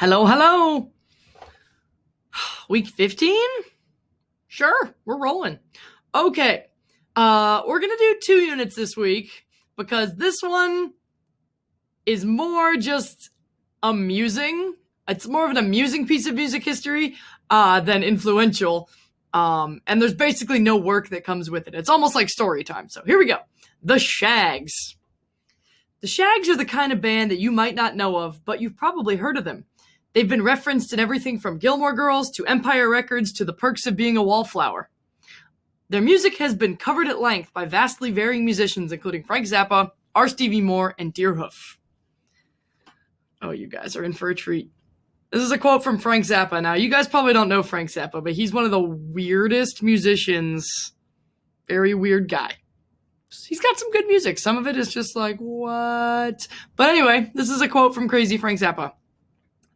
Hello, hello. Week 15? Sure, we're rolling. Okay, we're gonna do 2 units this week because this one is more just amusing. It's more of an amusing piece of music history than influential. And there's basically no work that comes with it. It's almost like story time. So here we go. The Shaggs. The Shaggs are the kind of band that you might not know of, but you've probably heard of them. They've been referenced in everything from Gilmore Girls to Empire Records to The Perks of Being a Wallflower. Their music has been covered at length by vastly varying musicians, including Frank Zappa, R. Stevie Moore, and Deerhoof. Oh, you guys are in for a treat. This is a quote from Frank Zappa. Now, you guys probably don't know Frank Zappa, but he's one of the weirdest musicians. Very weird guy. He's got some good music. Some of it is just like, what? But anyway, this is a quote from Crazy Frank Zappa.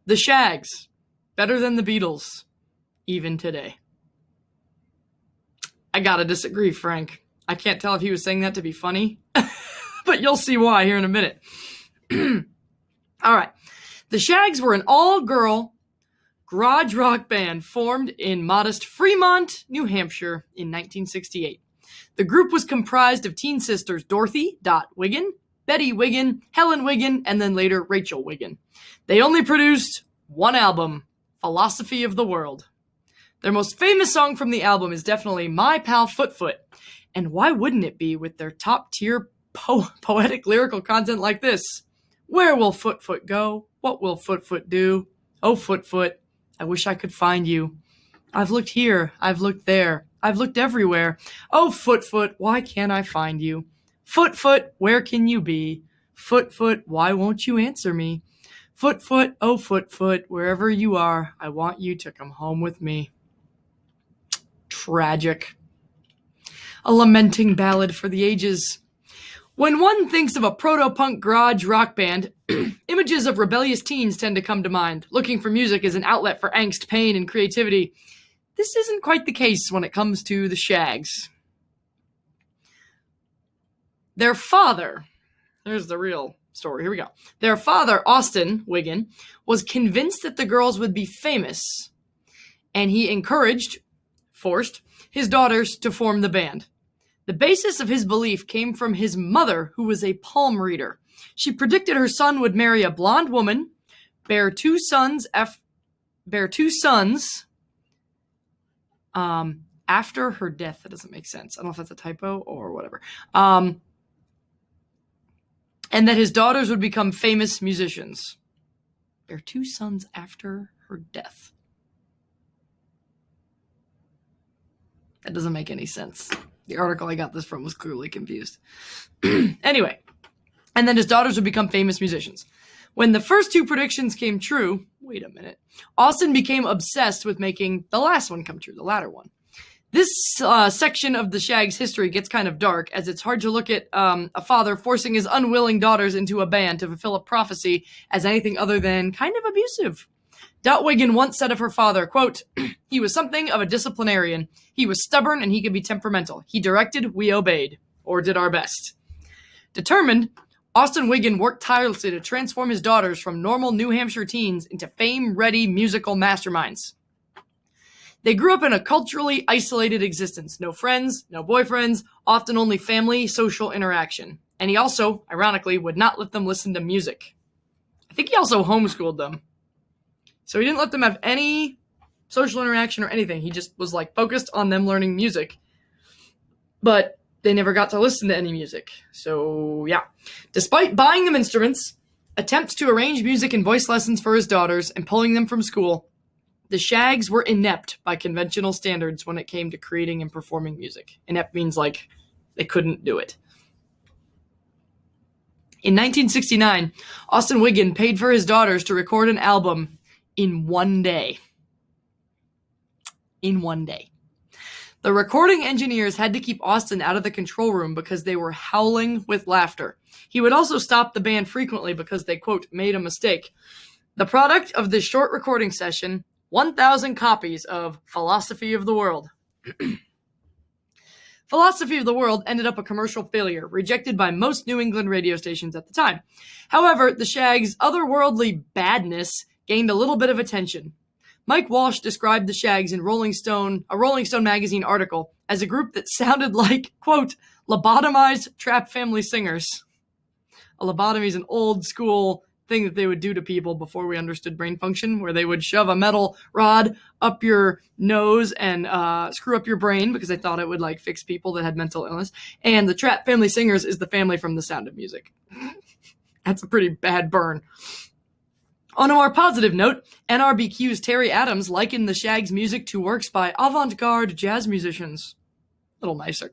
The Shaggs, better than the Beatles, even today. I gotta disagree, Frank. I can't tell if he was saying that to be funny, but you'll see why here in a minute. All right. The Shaggs were an all-girl garage rock band formed in modest Fremont, New Hampshire in 1968. The group was comprised of teen sisters Dorothy Wiggin, Betty Wiggin, Helen Wiggin, and then later Rachel Wiggin. They only produced one album, Philosophy of the World. Their most famous song from the album is definitely My Pal Foot. And why wouldn't it be with their top-tier poetic lyrical content like this? Where will Foot go? What will Foot do? Oh, Foot, I wish I could find you. I've looked here, I've looked there, I've looked everywhere. Oh, Foot, why can't I find you? Foot, where can you be? Foot, why won't you answer me? Foot, oh, Foot, wherever you are, I want you to come home with me. Tragic. A lamenting ballad for the ages. When one thinks of a proto-punk garage rock band, images of rebellious teens tend to come to mind, looking for music as an outlet for angst, pain, and creativity. This isn't quite the case when it comes to the Shaggs. Their father, there's the real story, here we go. Their father, Austin Wiggin, was convinced that the girls would be famous, and he forced, his daughters to form the band. The basis of his belief came from his mother, who was a palm reader. She predicted her son would marry a blonde woman, bear two sons after her death. That doesn't make sense. I don't know if that's a typo or whatever. And that his daughters would become famous musicians. Bear two sons after her death. That doesn't make any sense. The article I got this from was clearly confused. Anyway, and then his daughters would become famous musicians. When the first two predictions came true, wait a minute, Austin became obsessed with making the last one come true, the latter one. This section of the Shaggs' history gets kind of dark, as it's hard to look at a father forcing his unwilling daughters into a band to fulfill a prophecy as anything other than kind of abusive. Dot Wiggin once said of her father, quote, he was something of a disciplinarian. He was stubborn and he could be temperamental. He directed, we obeyed, or did our best. Determined, Austin Wiggin worked tirelessly to transform his daughters from normal New Hampshire teens into fame-ready musical masterminds. They grew up in a culturally isolated existence. No friends, no boyfriends, often only family, social interaction. And he also, ironically, would not let them listen to music. I think he also homeschooled them. So he didn't let them have any social interaction or anything. He just was focused on them learning music. But they never got to listen to any music. So yeah. Despite buying them instruments, attempts to arrange music and voice lessons for his daughters, and pulling them from school, the Shaggs were inept by conventional standards when it came to creating and performing music. Inept means they couldn't do it. In 1969, Austin Wiggin paid for his daughters to record an album in one day. In one day. The recording engineers had to keep Austin out of the control room because they were howling with laughter. He would also stop the band frequently because they, quote, made a mistake. The product of this short recording session, 1,000 copies of Philosophy of the World. Philosophy of the World ended up a commercial failure, rejected by most New England radio stations at the time. However, the Shaggs' otherworldly badness gained a little bit of attention. Mike Walsh described the Shaggs in a Rolling Stone magazine article as a group that sounded like, quote, lobotomized trap family singers. A lobotomy is an old school thing that they would do to people before we understood brain function, where they would shove a metal rod up your nose and screw up your brain because they thought it would like fix people that had mental illness. And the trap family singers is the family from The Sound of Music. That's a pretty bad burn. On a more positive note, NRBQ's Terry Adams likened the Shaggs' music to works by avant-garde jazz musicians. A little nicer.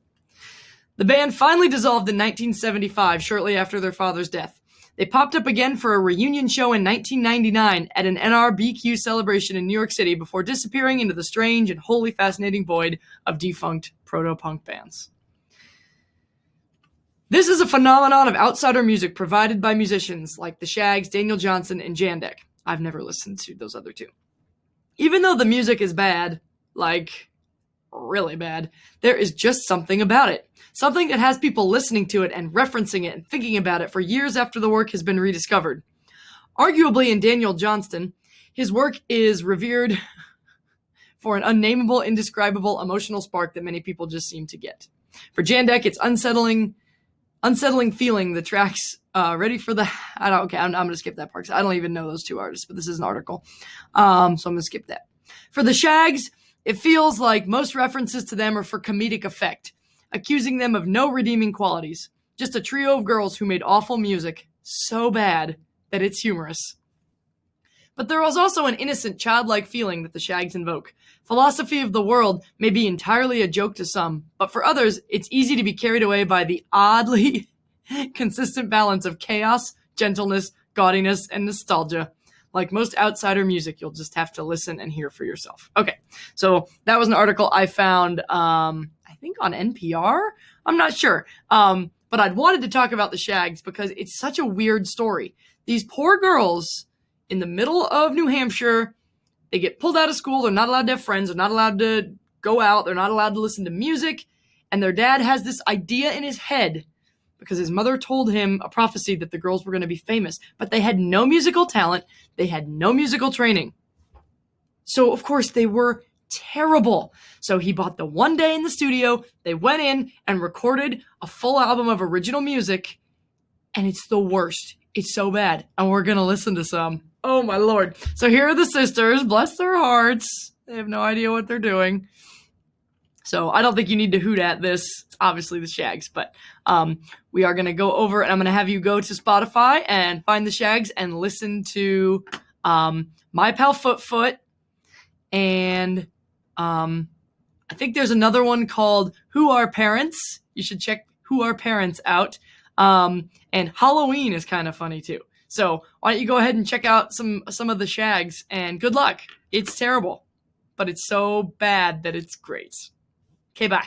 The band finally dissolved in 1975, shortly after their father's death. They popped up again for a reunion show in 1999 at an NRBQ celebration in New York City before disappearing into the strange and wholly fascinating void of defunct proto-punk bands. This is a phenomenon of outsider music provided by musicians like the Shaggs, Daniel Johnston, and Jandek. I've never listened to those other two. Even though the music is bad, like really bad, there is just something about it. Something that has people listening to it and referencing it and thinking about it for years after the work has been rediscovered. Arguably in Daniel Johnston, his work is revered for an unnameable, indescribable emotional spark that many people just seem to get. For Jandek, it's unsettling feeling. The tracks ready for the I'm gonna skip that part because I don't even know those two artists, but this is an article, so I'm gonna skip that. For the Shaggs, it feels like most references to them are for comedic effect, accusing them of no redeeming qualities. Just a trio of girls who made awful music so bad that it's humorous. But there was also an innocent, childlike feeling that the Shaggs invoke. Philosophy of the world may be entirely a joke to some, but for others, it's easy to be carried away by the oddly consistent balance of chaos, gentleness, gaudiness, and nostalgia. Like most outsider music, you'll just have to listen and hear for yourself. Okay, so that was an article I found, I think on NPR? I'm not sure. But I'd wanted to talk about the Shaggs because it's such a weird story. These poor girls in the middle of New Hampshire, they get pulled out of school. They're not allowed to have friends. They're not allowed to go out. They're not allowed to listen to music. And their dad has this idea in his head because his mother told him a prophecy that the girls were going to be famous. But they had no musical talent. They had no musical training. So, of course, they were terrible. So he bought the one day in the studio. They went in and recorded a full album of original music. And it's the worst. It's so bad. And we're going to listen to some. Oh, my Lord. So here are the sisters. Bless their hearts. They have no idea what they're doing. So I don't think you need to hoot at this. It's obviously the Shaggs. But we are going to go over and I'm going to have you go to Spotify and find the Shaggs and listen to My Pal Foot Foot. And I think there's another one called Who Are Parents? You should check Who Are Parents out. And Halloween is kind of funny too. So why don't you go ahead and check out some of the Shaggs and good luck. It's terrible, but it's so bad that it's great. Okay, bye.